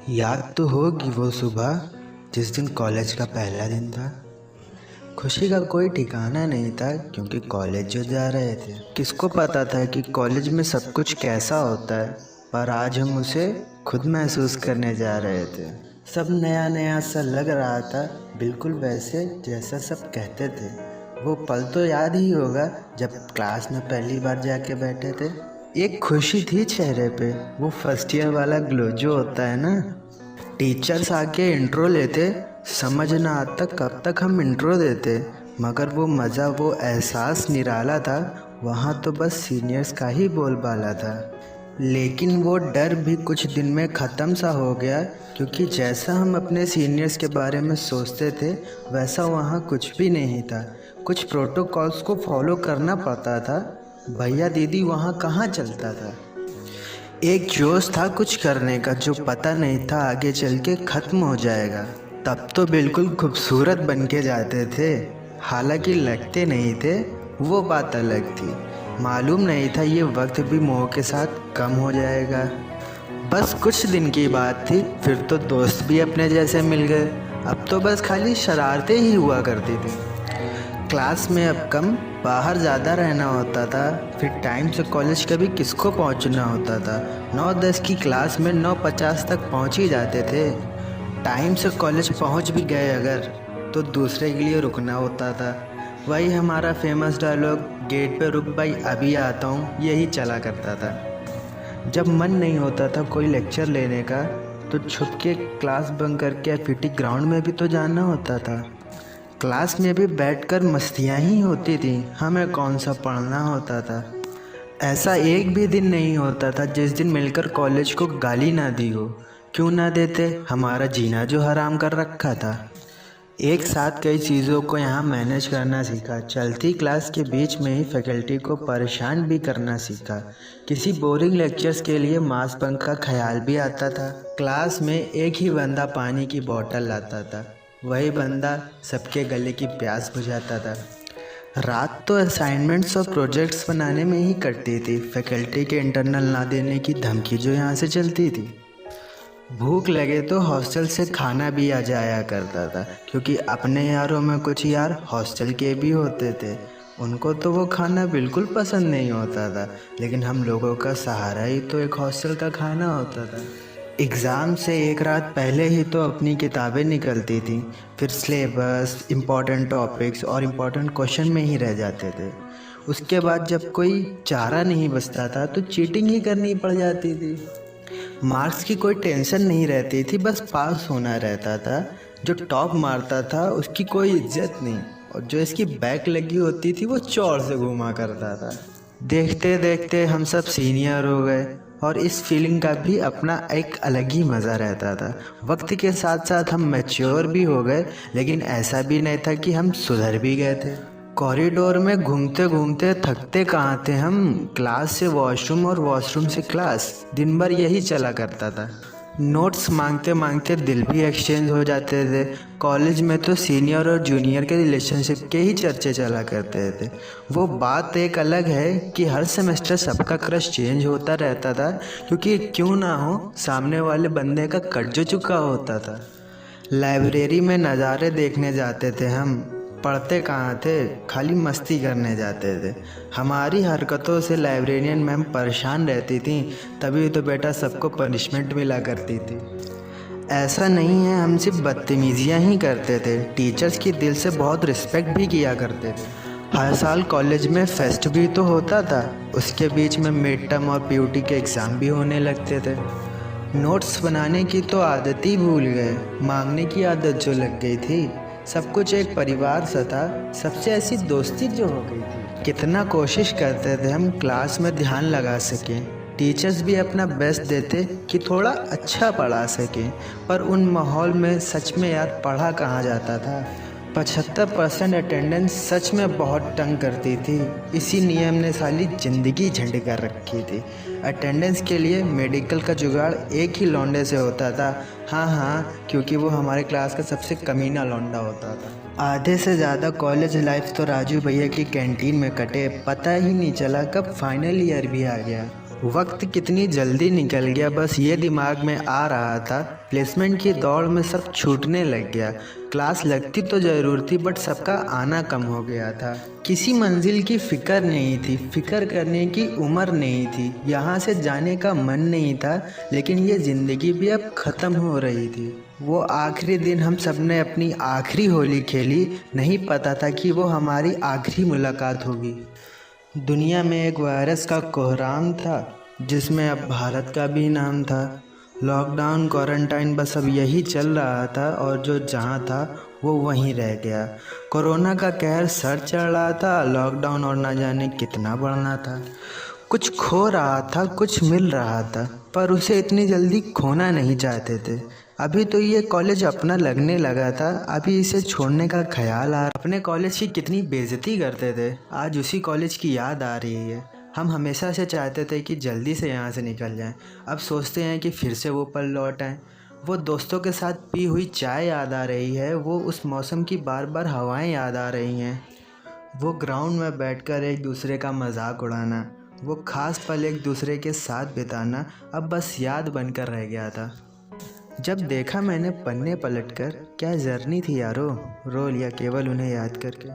याद तो होगी वो सुबह जिस दिन कॉलेज का पहला दिन था। खुशी का कोई ठिकाना नहीं था क्योंकि कॉलेज जो जा रहे थे, किसको पता था कि कॉलेज में सब कुछ कैसा होता है। पर आज हम उसे खुद महसूस करने जा रहे थे। सब नया नया सा लग रहा था, बिल्कुल वैसे जैसा सब कहते थे। वो पल तो याद ही होगा जब क्लास में पहली बार जाके बैठे थे। एक खुशी थी चेहरे पे, वो फर्स्ट ईयर वाला ग्लो जो होता है ना। टीचर्स आके इंट्रो लेते, समझ ना आता कब तक हम इंट्रो देते, मगर वो मज़ा, वो एहसास निराला था। वहाँ तो बस सीनियर्स का ही बोलबाला था। लेकिन वो डर भी कुछ दिन में ख़त्म सा हो गया, क्योंकि जैसा हम अपने सीनियर्स के बारे में सोचते थे वैसा वहाँ कुछ भी नहीं था। कुछ प्रोटोकॉल्स को फॉलो करना पड़ता था। भैया दीदी वहाँ कहाँ चलता था। एक जोश था कुछ करने का जो पता नहीं था आगे चल के ख़त्म हो जाएगा। तब तो बिल्कुल खूबसूरत बन के जाते थे, हालांकि लगते नहीं थे, वो बात अलग थी। मालूम नहीं था ये वक्त भी मोह के साथ कम हो जाएगा। बस कुछ दिन की बात थी, फिर तो दोस्त भी अपने जैसे मिल गए। अब तो बस खाली शरारतें ही हुआ करती थी। क्लास में अब कम, बाहर ज़्यादा रहना होता था। फिर टाइम से कॉलेज कभी किसको पहुंचना होता था। 9:10 की क्लास में 9:50 तक पहुंच ही जाते थे। टाइम से कॉलेज पहुंच भी गए अगर, तो दूसरे के लिए रुकना होता था। वही हमारा फेमस डायलॉग, गेट पे रुक भाई अभी आता हूँ, यही चला करता था। जब मन नहीं होता था कोई लेक्चर लेने का तो छुप के क्लास बंक करके एफिटी ग्राउंड में भी तो जाना होता था। क्लास में भी बैठकर मस्तियाँ ही होती थी, हमें कौन सा पढ़ना होता था। ऐसा एक भी दिन नहीं होता था जिस दिन मिलकर कॉलेज को गाली ना दी हो। क्यों ना देते, हमारा जीना जो हराम कर रखा था। एक साथ कई चीज़ों को यहाँ मैनेज करना सीखा। चलती क्लास के बीच में ही फैकल्टी को परेशान भी करना सीखा। किसी बोरिंग लेक्चर्स के लिए मास बंक का ख्याल भी आता था। क्लास में एक ही बंदा पानी की बोतल लाता था, वही बंदा सबके गले की प्यास बुझाता था। रात तो असाइनमेंट्स और प्रोजेक्ट्स बनाने में ही कटती थी, फैकल्टी के इंटरनल ना देने की धमकी जो यहाँ से चलती थी। भूख लगे तो हॉस्टल से खाना भी आ जाया करता था, क्योंकि अपने यारों में कुछ यार हॉस्टल के भी होते थे। उनको तो वो खाना बिल्कुल पसंद नहीं होता था, लेकिन हम लोगों का सहारा ही तो एक हॉस्टल का खाना होता था। एग्ज़ाम से एक रात पहले ही तो अपनी किताबें निकलती थी, फिर सिलेबस, इम्पॉर्टेंट टॉपिक्स और इम्पॉर्टेंट क्वेश्चन में ही रह जाते थे। उसके बाद जब कोई चारा नहीं बचता था तो चीटिंग ही करनी पड़ जाती थी। मार्क्स की कोई टेंशन नहीं रहती थी, बस पास होना रहता था। जो टॉप मारता था उसकी कोई इज्जत नहीं, और जो इसकी बैक लगी होती थी वो चौड़ से घूमा करता था। देखते देखते हम सब सीनियर हो गए, और इस फीलिंग का भी अपना एक अलग ही मज़ा रहता था। वक्त के साथ साथ हम मैच्योर भी हो गए, लेकिन ऐसा भी नहीं था कि हम सुधर भी गए थे। कॉरिडोर में घूमते घूमते थकते कहाँ थे हम। क्लास से वॉशरूम और वॉशरूम से क्लास, दिन भर यही चला करता था। नोट्स मांगते मांगते दिल भी एक्सचेंज हो जाते थे। कॉलेज में तो सीनियर और जूनियर के रिलेशनशिप के ही चर्चे चला करते थे। वो बात एक अलग है कि हर सेमेस्टर सबका क्रश चेंज होता रहता था, क्योंकि क्यों ना हो सामने वाले बंदे का कट जो चुका होता था। लाइब्रेरी में नज़ारे देखने जाते थे हम, पढ़ते कहाँ थे, खाली मस्ती करने जाते थे। हमारी हरकतों से लाइब्रेरियन मैम परेशान रहती थी, तभी तो बेटा सबको पनिशमेंट मिला करती थी। ऐसा नहीं है हम सिर्फ बदतमीजियाँ ही करते थे, टीचर्स की दिल से बहुत रिस्पेक्ट भी किया करते थे। हर साल कॉलेज में फेस्ट भी तो होता था, उसके बीच में मिड टर्म और पीयूटी के एग्ज़ाम भी होने लगते थे। नोट्स बनाने की तो आदत ही भूल गए, मांगने की आदत जो लग गई थी। सब कुछ एक परिवार सा था, सबसे ऐसी दोस्ती जो हो गई थी। कितना कोशिश करते थे हम क्लास में ध्यान लगा सकें, टीचर्स भी अपना बेस्ट देते कि थोड़ा अच्छा पढ़ा सकें, पर उन माहौल में सच में यार पढ़ा कहाँ जाता था। 75% अटेंडेंस सच में बहुत तंग करती थी। इसी नियम ने साली ज़िंदगी झंड कर रखी थी। अटेंडेंस के लिए मेडिकल का जुगाड़ एक ही लौंडे से होता था। हाँ, क्योंकि वो हमारे क्लास का सबसे कमीना लौंडा होता था। आधे से ज़्यादा कॉलेज लाइफ तो राजू भैया की कैंटीन में कटे, पता ही नहीं चला कब फाइनल ईयर भी आ गया। वक्त कितनी जल्दी निकल गया, बस ये दिमाग में आ रहा था प्लेसमेंट की दौड़ में सब छूटने लग गया। क्लास लगती तो ज़रूर थी बट सबका आना कम हो गया था। किसी मंजिल की फ़िक्र नहीं थी, फ़िक्र करने की उम्र नहीं थी, यहाँ से जाने का मन नहीं था, लेकिन ये ज़िंदगी भी अब ख़त्म हो रही थी। वो आखिरी दिन हम सब ने अपनी आखिरी होली खेली, नहीं पता था कि वो हमारी आखिरी मुलाकात होगी। दुनिया में एक वायरस का कोहराम था जिसमें अब भारत का भी नाम था। लॉकडाउन क्वारंटाइन बस अब यही चल रहा था और जो जहाँ था वो वहीं रह गया। कोरोना का कहर सर चढ़ रहा था, लॉकडाउन और ना जाने कितना बढ़ना था। कुछ खो रहा था, कुछ मिल रहा था, पर उसे इतनी जल्दी खोना नहीं चाहते थे। अभी तो ये कॉलेज अपना लगने लगा था, अभी इसे छोड़ने का ख्याल आ रहा। अपने कॉलेज की कितनी बेइज्जती करते थे, आज उसी कॉलेज की याद आ रही है। हम हमेशा से चाहते थे कि जल्दी से यहाँ से निकल जाएं, अब सोचते हैं कि फिर से वो पल लौट आएं। वो दोस्तों के साथ पी हुई चाय याद आ रही है, वो उस मौसम की बार बार हवाएं याद आ रही हैं, वो ग्राउंड में बैठकर एक दूसरे का मजाक उड़ाना, वो खास पल एक दूसरे के साथ बिताना अब बस याद बनकर रह गया था। जब देखा मैंने पन्ने पलटकर, क्या जर्नी थी यारो, रो लिया केवल उन्हें याद करके।